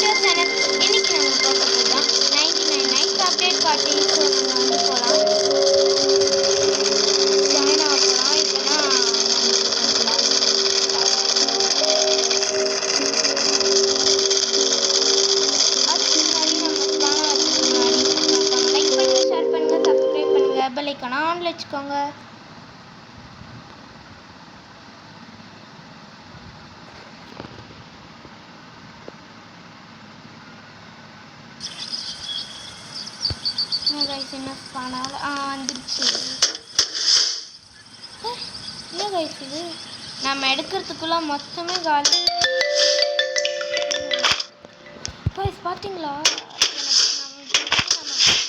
Your channel. இன்னைக்கு நாங்கள் பார்க்க போகிறோம் 99 நைட்ஸ் அப்டேட் பார்ட்டி. ஸோ நம்ம வந்து போகலாம், ஜாயின் ஆக போகலாம். இப்போ தான் அதுக்கு முன்னாடி நம்ம ஸ்பான் ஆகிறதுக்கு முன்னாடி மறக்காம லைக் பண்ணுங்கள், ஷேர் பண்ணுங்கள், சப்ஸ்கிரைப் பண்ணுங்கள், பெல் ஐக்கான ஆன்ல வச்சுக்கோங்க. கைஸ் என்ன ஸ்பானால் வந்துடுச்சு. என்ன கைஸ் இது, நம்ம எடுக்கிறதுக்குள்ள மொத்தமே காலி. கைஸ் பார்த்தீங்களா, எனக்கு நம்ம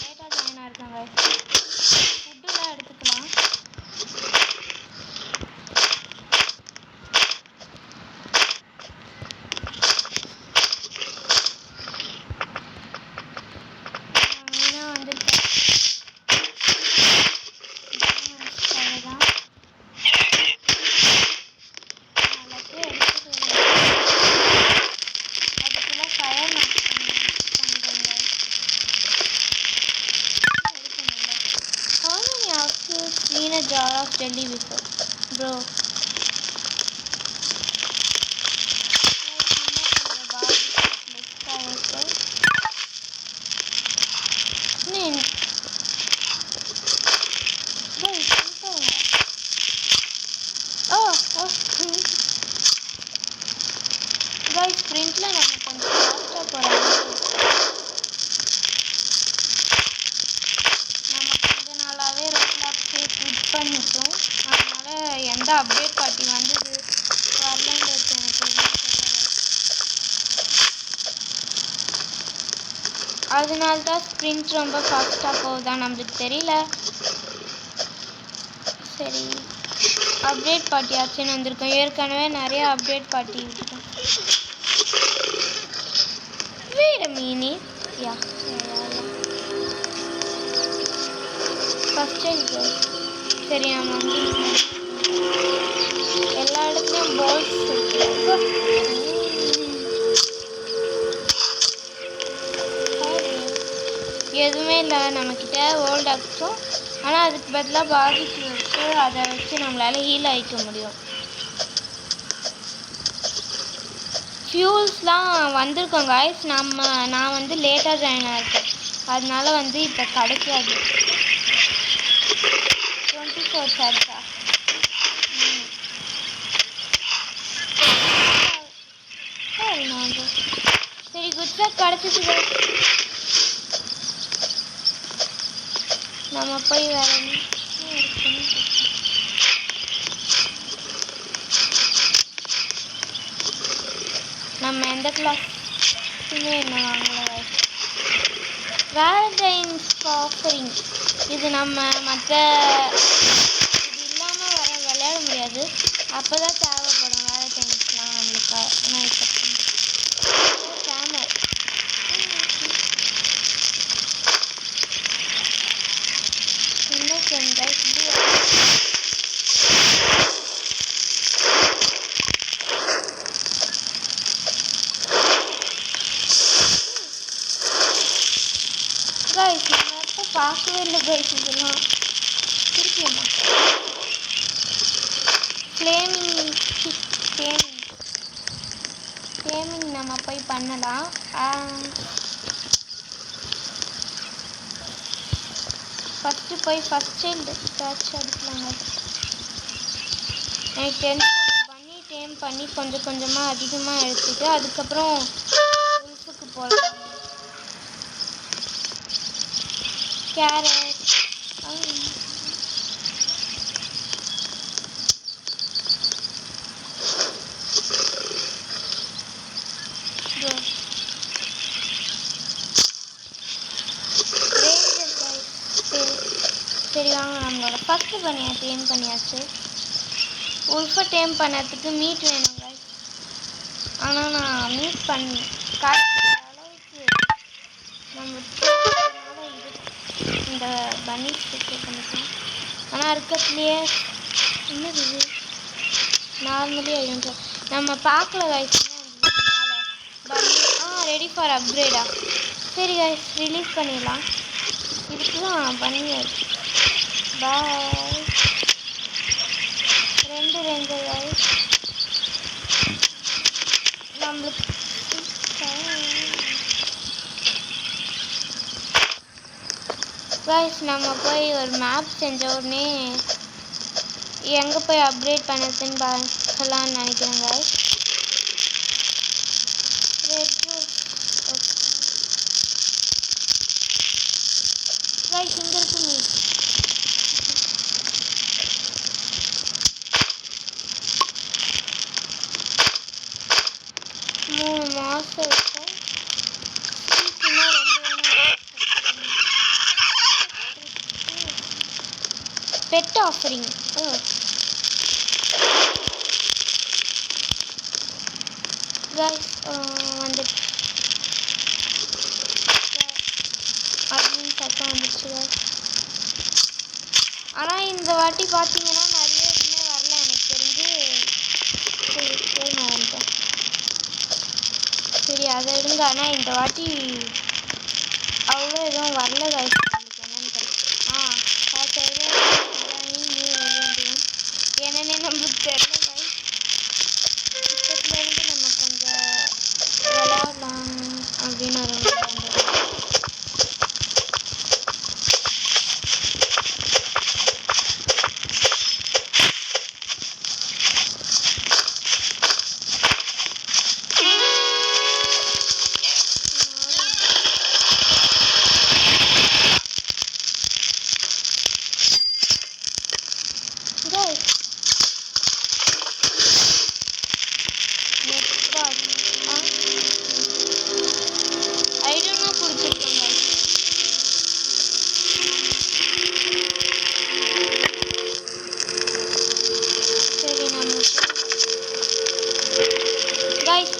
லேட்டாக ஜாயின் ஆகிருக்காங்க. ஃபுட்டுலாம் எடுத்துக்கலாம். Seen a jar of jelly before, bro. Guys, print la நம்ம கொஞ்சம் ஃபாஸ்டா போறோம். பண்ணிட்டோம், அதனால எந்த அப்டேட் பார்ட்டி வந்தது வரலன்றது எனக்கு தெரியல. அதனால தான் ஸ்ப்ரிண்ட் ரொம்ப ஃபாஸ்ட்டாக போகுதா நம்மளுக்கு தெரியல. சரி, அப்டேட் பார்ட்டி ஆச்சுன்னு வந்திருக்கோம். ஏற்கனவே நிறைய அப்டேட் பார்ட்டி விட்டுட்டோம். வேறு மீனி யா ஃபஸ்ட் இருக்கு. சரி, நம்ம வந்து எல்லா இடத்துலையும் பால்ஸ் இருக்கு. எதுவுமே இல்லை நம்மக்கிட்ட ஓல்ட் ஆக்ஸும், ஆனால் அதுக்கு பதிலாக பாதிக்கு இருக்கு. அதை வச்சு நம்மளால் ஹீல் ஆகிக்க முடியும். ஃபியூல்ஸ்லாம் வந்திருக்கோம் காய்ஸ். நான் வந்து லேட்டாக ஜாயின் ஆகிருக்கேன், அதனால வந்து இப்போ கிடைக்காது. 24 சார்ஜா? சரி, குட்ஸாக கிடச்சிச்சு. நம்ம போய் வேற நம்ம எந்த கிளாஸுமே என்ன வாங்கல. வேலண்டைன்ஸ் ஆஃபரிங் இது நம்ம மற்ற இது இல்லாமல் விளையாட முடியாது. அப்போ தான் தேவைப்படும் வேலண்டைன்ஸ்லாம் நம்மளுக்கு. ஆனால் இப்போ கேமர் இன்னும் கைஸ் நம்ம எப்போ பார்க்கவே இல்லை கைஸ். இதெல்லாம் திருப்பியம்மா ஃப்ளேமிங் நம்ம போய் பண்ணலாம். ஃபஸ்ட்டு போய் ஃபஸ்ட் சைல்டு ஏதாச்சும் அடிக்கலாங்க. எனக்கு தெரிஞ்சு நம்ம பண்ணி டேம் பண்ணி கொஞ்சம் கொஞ்சமாக அதிகமாக எடுத்துட்டு அதுக்கப்புறம் உல்ஃபுக்கு போகலாம். கேரட் சரி வாங்க, நம்மளோட ஃபஸ்ட்டு பண்ணியா டேம் பண்ணியாச்சு. உல்ஃபை டேம் பண்ணதுக்கு மீட் வேணுங்க. ஆனால் நான் மீட் பண்ணி காட்டுற அளவுக்கு நம்ம இந்த பன்னி ஸ்டிக்கர் பண்ணிக்கலாம். ஆனால் இருக்கிறதுலையே என்னது இது நார்மலி ஐடென்ட் நம்ம பார்க்கல காய்ச்சி மேலே பன்னி ரெடி ஃபார் அப்கிரேடா? சரி கைஸ், ரிலீஸ் பண்ணிடலாம். இதுக்கு தான் பண்ணியாச்சு. பாய். 2 ரேஞ்சர் கைஸ். நம்மளுக்கு கைஸ் நம்ம போய் ஒரு மேப் செஞ்ச உடனே எங்கே போய் அப்கிரேட் பண்ணதுன்னு பார்க்கலான்னு நினைக்கிறேன் கைஸ். கைஸ் இங்கே இருக்கு மீட். 3 மாதம் இருக்கும். Bet offering. கைஸ் வந்து அட்மின் பக்கம் வந்துச்சு கைஸ். ஆனால் இந்த வாட்டி பார்த்தீங்கன்னா நிறைய எதுவுமே வரல எனக்கு தெரிஞ்சு. சரி நான் வந்துட்டேன். சரி அதை எடுங்க. ஆனால் இந்த வாட்டி அவ்வளோ எதுவும் வரல கைஸ். நம்மளுக்கு என்னன்னு தெரியல. என்னன்னே நம்மளுக்கு தெரியல கைஸ். இப்போத்துலேருந்து நம்ம கொஞ்சம் விளையாடலாம் அப்படின்னு ஒரு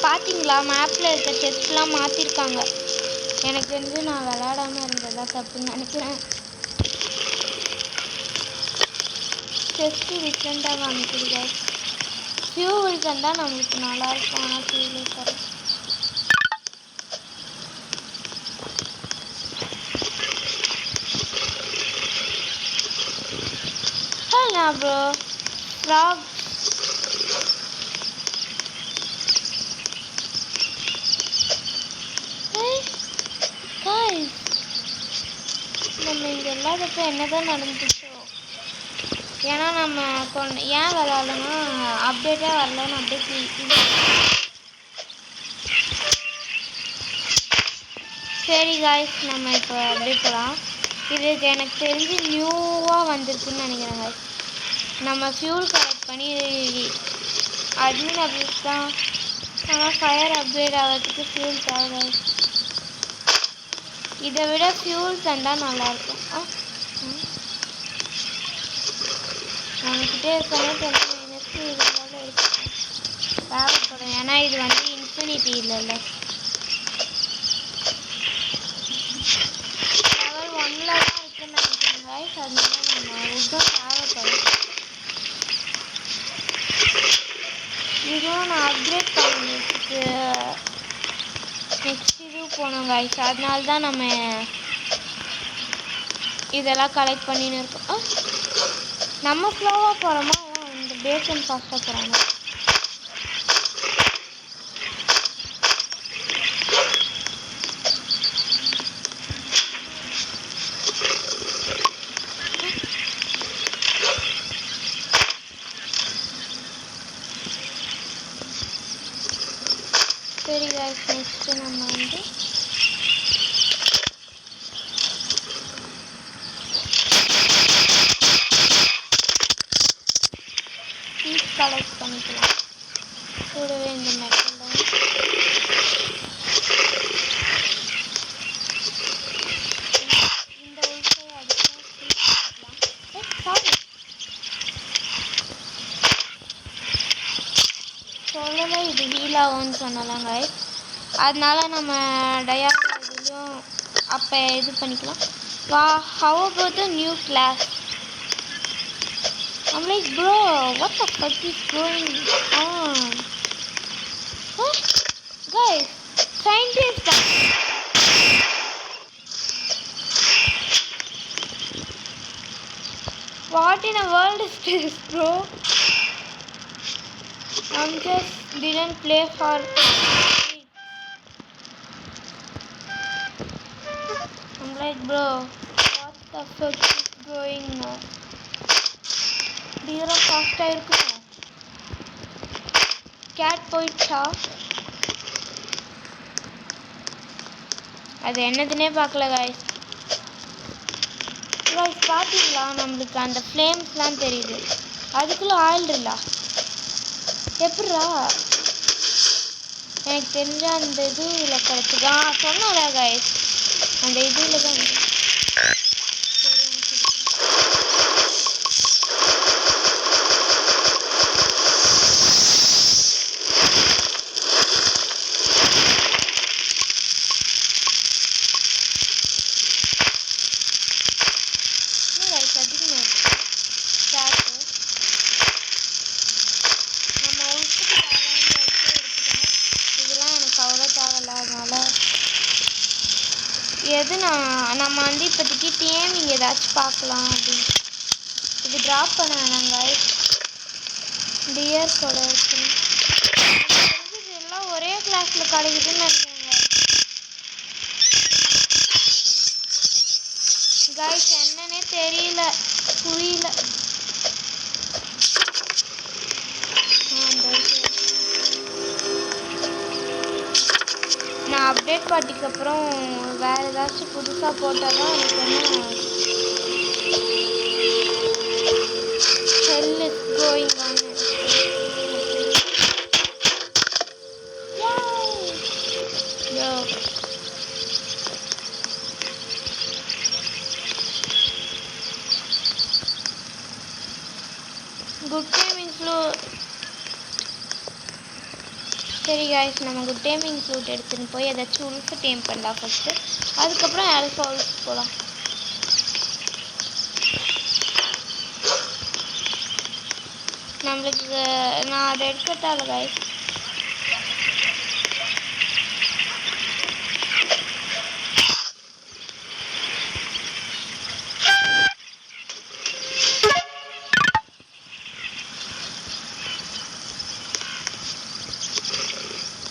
பார்த்தீங்களா மேப்பில் இருக்க செஸ்ட்லாம் மாற்றிருக்காங்க. எனக்கு வந்து நான் விளையாடாமல் இருந்ததா தப்புன்னு நினைக்கிறேன். செஸ்ட்டு டிஃப்ரெண்ட்டாக காமிச்சிருக்கா. ஃபியூவல் தந்தால் நம்மளுக்கு நல்லாயிருக்கும். ஆனால் ஃபியூவல் தரும். Hello bro frock. நம்ம இங்கே இல்லாதப்போ என்னதான் நடந்துச்சோ. ஏன்னா நம்ம ஏன் விளாட்லன்னா அப்டேட்டே வரலன்னு அப்டேட். சரி காய்ஸ், நம்ம இப்போ அப்படியே போகலாம். இதுக்கு எனக்கு தெரிஞ்சு நியூவாக வந்திருக்குன்னு நினைக்கிறேன் காய்ஸ். நம்ம ஃபியூல் கலெக்ட் பண்ணி அட்மின் அப்டேட் தான். ஆனால் ஃபயர் அப்கிரேட் ஆகிறதுக்கு ஃபியூல் தேவை. இதை விட ஃபியூல் தந்தால் நல்லாயிருக்கும். நம்மக்கிட்டே இருக்கவே எனக்கு இதனால தேவைப்படும். ஏன்னா இது வந்து இன்ஃபினிட்டி இல்லைல்ல. லெவல் 1ல் தான் இருக்குன்னு நினைக்கிறேன் கைஸ். அதனால நம்ம உட்டும் தேவைப்படும். இதுவும் நான் அப்கிரேட் பண்ணுறதுக்கு நெக்ஸ்ட் இது போனோம் கைஸ். அதனால தான் நம்ம இதெல்லாம் கலெக்ட் பண்ணின்னு இருக்கோம். நம்ம ஸ்லோவாக போகிறோமா இந்த பேக்கன் ஃபாஸ்ட்டாக போகிறாங்க. சரி கைஸ், நெக்ஸ்ட்டு நம்ம வந்து கலெக்ட் பண்ணிக்கலாம். கூடவே இந்த மெட்டல் இந்த உள்கை அடிச்சா சாரி சொல்லலை. இது ஹீல் ஆகும்னு சொன்னலாங்க. அதனால நம்ம டயால் இதுலேயும் அப்போ இது பண்ணிக்கலாம். How about the new class? I'm like, bro, what the fuck is going on? Huh? Guys, scientists in a world is this, bro? I'm just didn't play for I'm like, bro, what the fuck is going on? Dear fast ஆயிருக்கும். Cat போயிடுச்சா? அது என்னதுன்னே பார்க்கல guys. guys பாத்தீங்களா நம்மளுக்கு அந்த ஃப்ளேம்ஸ்லாம் தெரியுது. அதுக்குள்ள oil இல்ல. எப்படிடா? எனக்கு தெரிஞ்ச அந்த இதுல கிடைச்சதா சொன்னல guys. அந்த இதுல தான் எது நம்ம வந்து இப்போதைக்கு டேமிங் ஏதாச்சும் பார்க்கலாம் அப்படின்னு இது ட்ராப் பண்ண வேணாங்க டியர் கூட இருக்கு எல்லாம் ஒரே கிளாஸில் கிடைக்குதுன்னு நினைக்கிறேங்க கைஸ் என்னன்னே தெரியல புரியல நான் அப்டேட் பார்ட்டிக்கு அப்புறம் வேறு ஏதாச்சும் புதுசாக போட்டால் தான் எனக்கு என்ன hell is going on good timing flute சரி காய்ஸ் நம்ம குட் டைமிங் ஃப்ளூட் எடுத்துன்னு போய் ஏதாச்சும் உல்ஃபை டேம் பண்ணலாம் ஃபஸ்ட்டு அதுக்கப்புறம் ஆல்ஃபா உல்ஃப் போகலாம் நம்மளுக்கு நான் அதை எடுக்கட்டால guys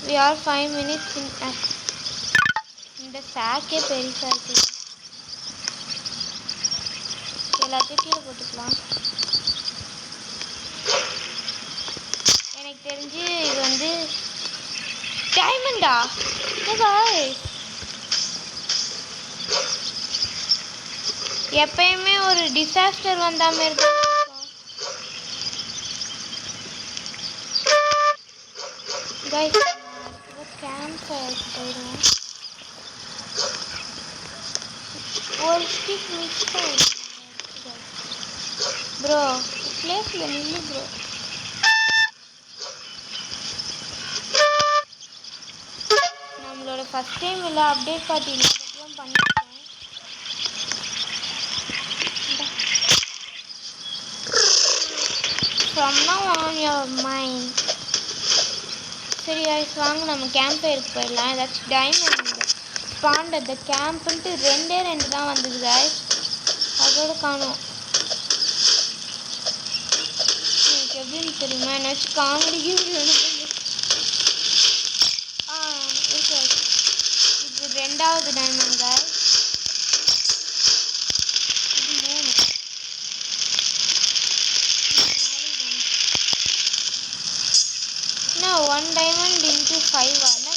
We are 5 minutes in இந்த சாக்கே பெருசா இருக்கு எல்லாத்தையும் கீழே போட்டுக்கலாம் எனக்கு தெரிஞ்சு இது வந்து டைமண்டா எப்பயுமே ஒரு டிசாஸ்டர் வந்த மாதிரி தான் guys கேம்ப் ஃபயருக்கு போயிடுவோம் ஒரு ஸ்டிக் மிஸ் ஆகிடுச்சு ப்ரோ பிளேஸில் நின்று ப்ரோ நம்மளோட ஃபஸ்ட் டைம் இல்லை அப்டேட் பார்ட்டி இல்லாதப்பெல்லாம் பண்ணியிருக்கோம் from now on your mind சரி guys வாங்க நம்ம கேம்ப் ஃபயருக்கு போயிடலாம் ஏதாச்சும் டைமண்ட் ஸ்பாண்ட் அந்த கேம்ப்ன்ட்டு 2 தான் வந்தது guys அதோட காணும் எனக்கு எப்படின்னு தெரியுமா என்னாச்சும் காமெடிக்கு இருக்கு இது 2வது டைமண்ட் guys இது 3 No, 1 diamond into 5 ana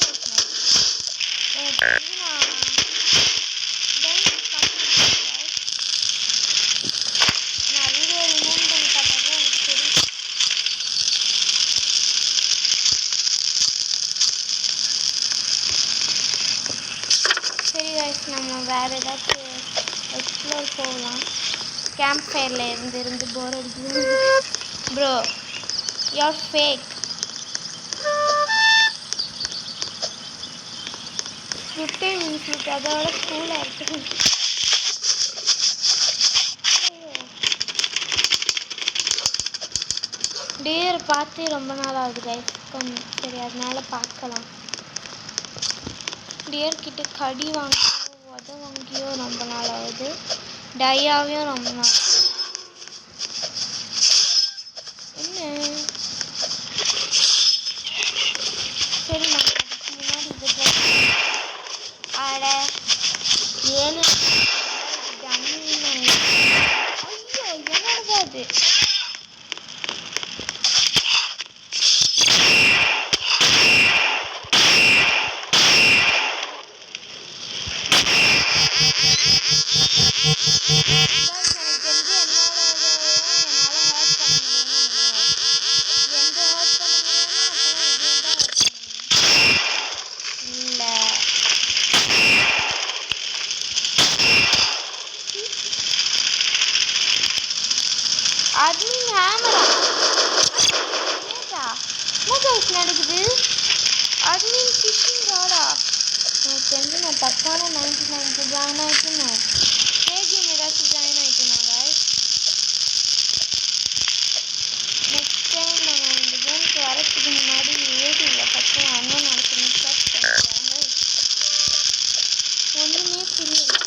சரி guys நம்ம வேற ஏதாச்சும் எக்ஸ்ப்ளோர் போகலாம் கேம்ப் ஃபயர்ல இருந்து போர் அடிக்குது bro you're fake good timing flute அதோட கூலாக இருக்குது டியர் பார்த்து ரொம்ப நாள் ஆகுது கைஸ் கொஞ்சம் சரி அதனால பார்க்கலாம் டியர் கிட்ட கடி வாங்கியோ உத வாங்கியோ ரொம்ப நாள் ஆகுது டையாவையும் ரொம்ப நாள் சரி நம்ம அதுக்கு முன்னாடி இது ட்ரை ஆட 7 டம்மின்னு ஐயோ என்னோடது அது admin hammer என்ன கைஸ் நடக்குது admin fishing ராடா எனக்கு தெரிஞ்சு நான் தப்பான 99க்கு ஜாயின் ஆயிட்டேன் கேஜிஎம் ஏதாச்சும் ஜாயின் ஆயிட்டேனா கைஸ் நெக்ஸ்ட் டைம் நம்ம இந்த கேமுக்கு வரதுக்கு முன்னாடி யூடியூப்ல ஃபஸ்ட்டு அண்ணன் நடக்கணும் சர்ச் பண்ணுறாங்க ஒன்றுமே புரியல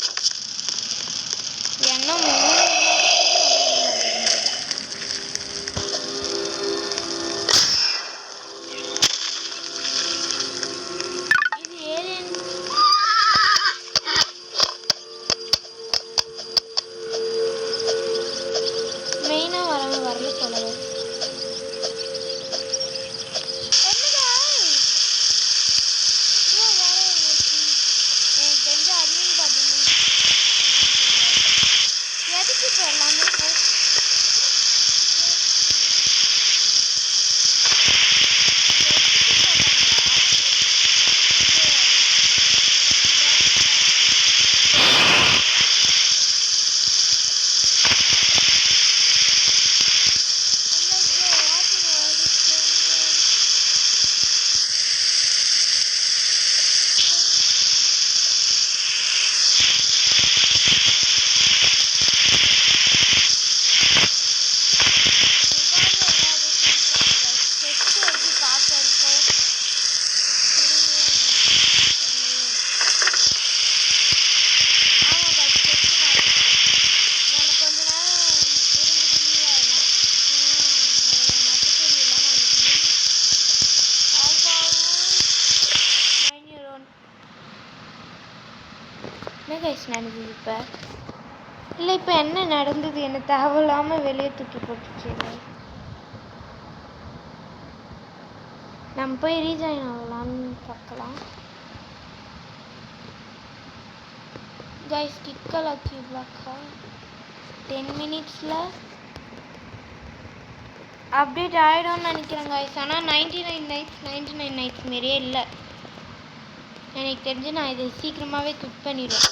என்ன கைஸ் நடந்தது இப்போ இல்லை இப்போ என்ன நடந்தது என்ன தேவையில்லாமல் வெளியே தூக்கி போட்டுச்சு நம்ம போய் ரீஜாயின் ஆகலான்னு பார்க்கலாம் கைஸ் கிக்கலா கியூப்லாக்கா 10 மினிட்ஸில் அப்டேட் ஆகிடும்னு நினைக்கிறேன் கைஸ் ஆனால் 99 நைட்ஸ் மாரியே இல்லை எனக்கு தெரிஞ்சு நான் இதை சீக்கிரமாகவே குக் பண்ணிடுவேன்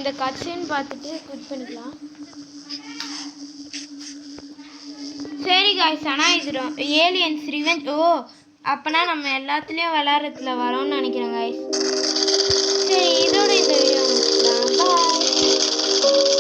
இந்த கட்சின்னு பார்த்துட்டு குட் பண்ணிக்கலாம். சரி காய்ஸ், ஆனால் இது ஏலியன்ஸ் ரிவெஞ்ச். ஓ, அப்போனா நம்ம எல்லாத்துலேயும் விளாட்றதுல வரோம்னு நினைக்கிறேன் காய்ஸ். சரி, இதோட இந்த வீடியோ முடிச்சுக்கலாம். பாய்.